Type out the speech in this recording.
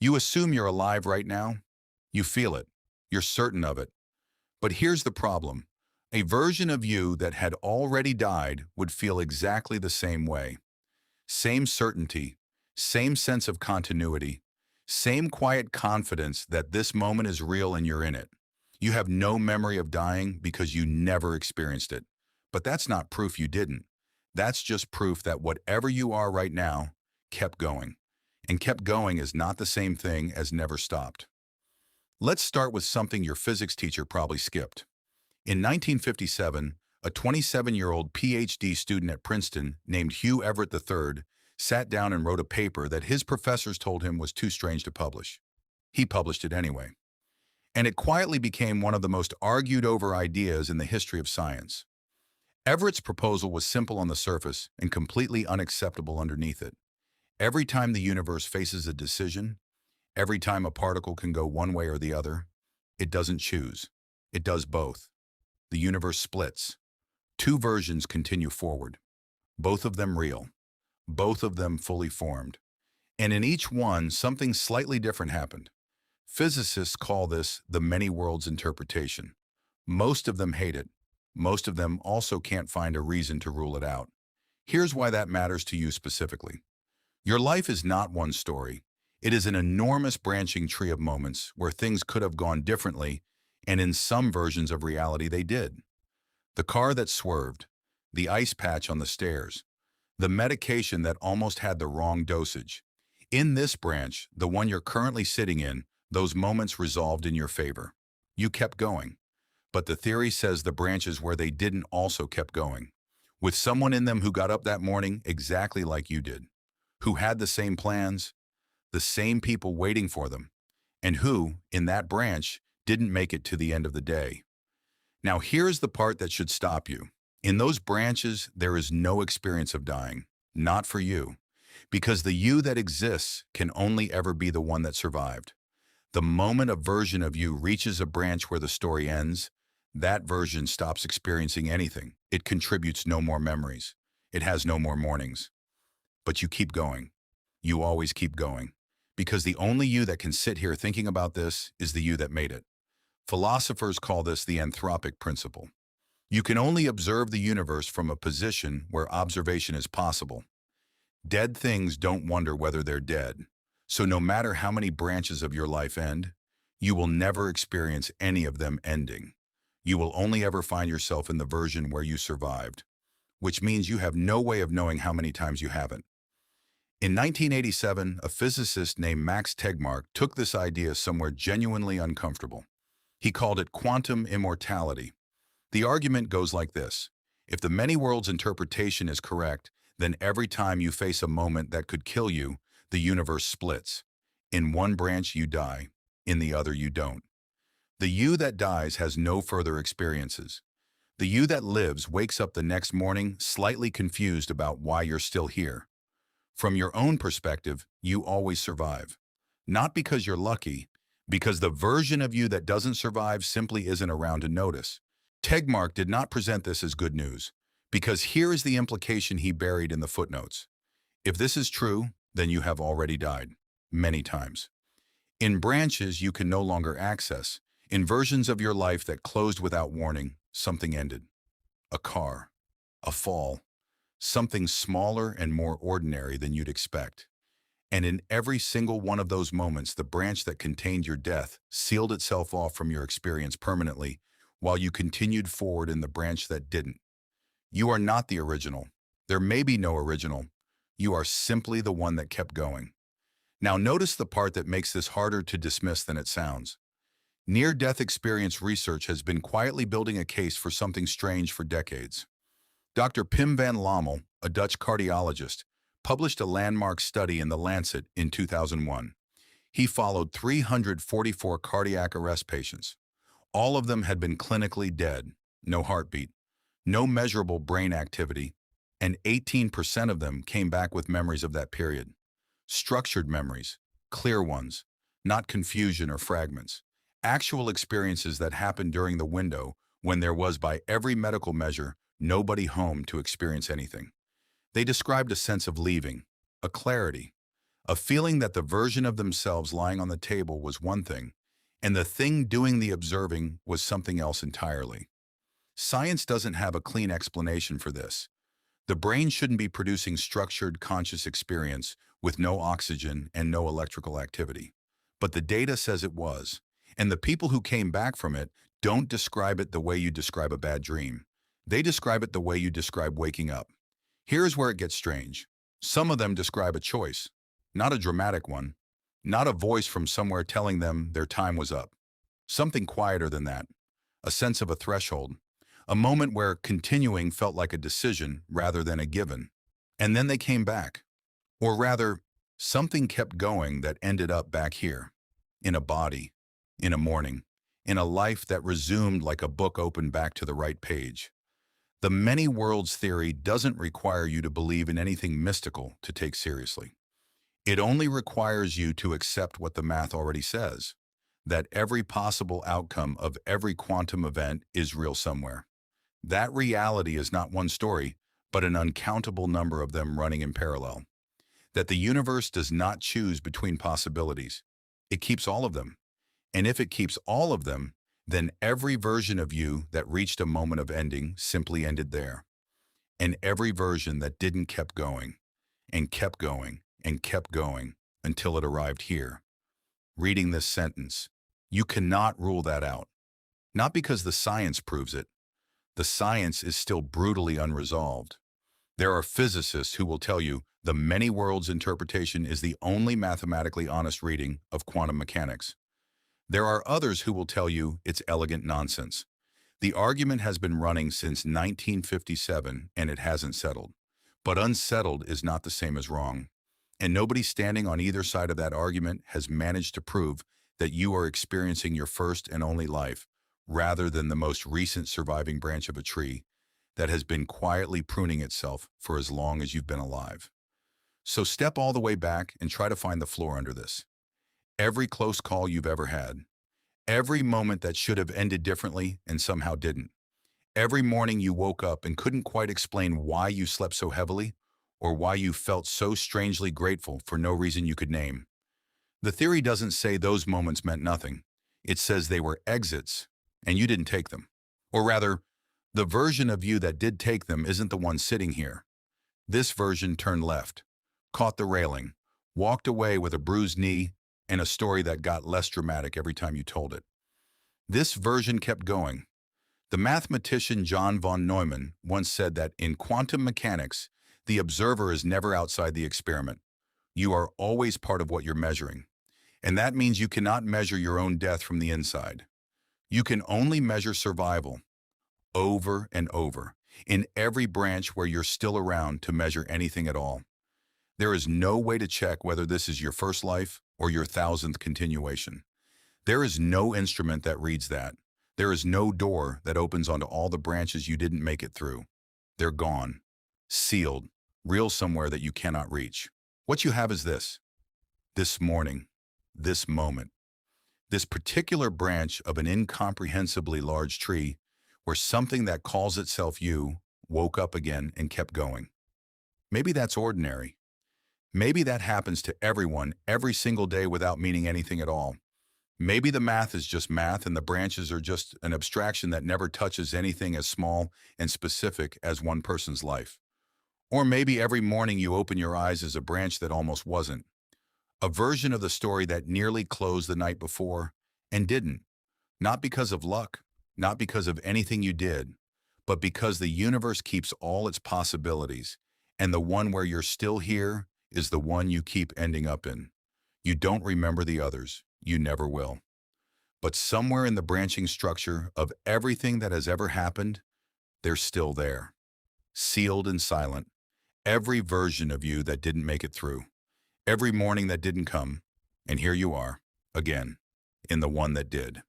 You assume you're alive right now. You feel it. You're certain of it. But here's the problem. A version of you that had already died would feel exactly the same way. Same certainty, same sense of continuity, same quiet confidence that this moment is real and you're in it. You have no memory of dying because you never experienced it. But that's not proof you didn't. That's just proof that whatever you are right now kept going. And kept going is not the same thing as never stopped. Let's start with something your physics teacher probably skipped. In 1957, a 27-year-old PhD student at Princeton named Hugh Everett III sat down and wrote a paper that his professors told him was too strange to publish. He published it anyway. And it quietly became one of the most argued over ideas in the history of science. Everett's proposal was simple on the surface and completely unacceptable underneath it. Every time the universe faces a decision, every time a particle can go one way or the other, it doesn't choose. It does both. The universe splits. Two versions continue forward. Both of them real. Both of them fully formed. And in each one, something slightly different happened. Physicists call this the many worlds interpretation. Most of them hate it. Most of them also can't find a reason to rule it out. Here's why that matters to you specifically. Your life is not one story. It is an enormous branching tree of moments where things could have gone differently, and in some versions of reality they did. The car that swerved, the ice patch on the stairs, the medication that almost had the wrong dosage. In this branch, the one you're currently sitting in, those moments resolved in your favor. You kept going. But the theory says the branches where they didn't also kept going, with someone in them who got up that morning exactly like you did, who had the same plans, the same people waiting for them, and who, in that branch, didn't make it to the end of the day. Now here's the part that should stop you. In those branches, there is no experience of dying, not for you, because the you that exists can only ever be the one that survived. The moment a version of you reaches a branch where the story ends, that version stops experiencing anything. It contributes no more memories. It has no more mornings. But you keep going. You always keep going. Because the only you that can sit here thinking about this is the you that made it. Philosophers call this the anthropic principle. You can only observe the universe from a position where observation is possible. Dead things don't wonder whether they're dead. So no matter how many branches of your life end, you will never experience any of them ending. You will only ever find yourself in the version where you survived, which means you have no way of knowing how many times you haven't. In 1987, a physicist named Max Tegmark took this idea somewhere genuinely uncomfortable. He called it quantum immortality. The argument goes like this. If the many worlds interpretation is correct, then every time you face a moment that could kill you, the universe splits. In one branch you die, in the other you don't. The you that dies has no further experiences. The you that lives wakes up the next morning slightly confused about why you're still here. From your own perspective, you always survive. Not because you're lucky, because the version of you that doesn't survive simply isn't around to notice. Tegmark did not present this as good news, because here is the implication he buried in the footnotes. If this is true, then you have already died, many times. In branches you can no longer access, in versions of your life that closed without warning, something ended. A car, a fall, something smaller and more ordinary than you'd expect. And in every single one of those moments, the branch that contained your death sealed itself off from your experience permanently, while you continued forward in the branch that didn't. You are not the original. There may be no original. You are simply the one that kept going. Now notice the part that makes this harder to dismiss than it sounds. Near-death experience research has been quietly building a case for something strange for decades. Dr. Pim van Lommel, a Dutch cardiologist, published a landmark study in The Lancet in 2001. He followed 344 cardiac arrest patients. All of them had been clinically dead, no heartbeat, no measurable brain activity, and 18% of them came back with memories of that period. Structured memories, clear ones, not confusion or fragments. Actual experiences that happened during the window when there was, by every medical measure, nobody home to experience anything. They described a sense of leaving, a clarity, A feeling that the version of themselves lying on the table was one thing, and the thing doing the observing was something else entirely. Science doesn't have a clean explanation for this. The brain shouldn't be producing structured, conscious experience with no oxygen and no electrical activity. But the data says it was, and the people who came back from it don't describe it the way you describe a bad dream. They describe it the way you describe waking up. Here's where it gets strange. Some of them describe a choice, not a dramatic one, not a voice from somewhere telling them their time was up. Something quieter than that, a sense of a threshold, a moment where continuing felt like a decision rather than a given. And then they came back. Or rather, something kept going that ended up back here, in a body, in a morning, in a life that resumed like a book opened back to the right page. The many worlds theory doesn't require you to believe in anything mystical to take seriously. It only requires you to accept what the math already says, that every possible outcome of every quantum event is real somewhere. That reality is not one story, but an uncountable number of them running in parallel. That the universe does not choose between possibilities. It keeps all of them. And if it keeps all of them, then every version of you that reached a moment of ending simply ended there. And every version that didn't kept going, and kept going, and kept going, until it arrived here. Reading this sentence, you cannot rule that out. Not because the science proves it. The science is still brutally unresolved. There are physicists who will tell you the many worlds interpretation is the only mathematically honest reading of quantum mechanics. There are others who will tell you it's elegant nonsense. The argument has been running since 1957 and it hasn't settled. But unsettled is not the same as wrong. And nobody standing on either side of that argument has managed to prove that you are experiencing your first and only life, rather than the most recent surviving branch of a tree that has been quietly pruning itself for as long as you've been alive. So step all the way back and try to find the floor under this. Every close call you've ever had. Every moment that should have ended differently and somehow didn't. Every morning you woke up and couldn't quite explain why you slept so heavily or why you felt so strangely grateful for no reason you could name. The theory doesn't say those moments meant nothing. It says they were exits and you didn't take them. Or rather, the version of you that did take them isn't the one sitting here. This version turned left, caught the railing, walked away with a bruised knee and a story that got less dramatic every time you told it. This version kept going. The mathematician John von Neumann once said that in quantum mechanics, the observer is never outside the experiment. You are always part of what you're measuring. And that means you cannot measure your own death from the inside. You can only measure survival, over and over, in every branch where you're still around to measure anything at all. There is no way to check whether this is your first life or your 1000th continuation. There is no instrument that reads that. There is no door that opens onto all the branches you didn't make it through. They're gone, sealed, real somewhere that you cannot reach. What you have is this morning, this moment, this particular branch of an incomprehensibly large tree where something that calls itself you woke up again and kept going. Maybe that's ordinary. Maybe that happens to everyone every single day without meaning anything at all. Maybe the math is just math and the branches are just an abstraction that never touches anything as small and specific as one person's life. Or maybe every morning you open your eyes as a branch that almost wasn't. A version of the story that nearly closed the night before and didn't. Not because of luck, not because of anything you did, but because the universe keeps all its possibilities, and the one where you're still here is the one you keep ending up in. You don't remember the others. You never will. But somewhere in the branching structure of everything that has ever happened, they're still there. Sealed and silent. Every version of you that didn't make it through. Every morning that didn't come. And here you are, again, in the one that did.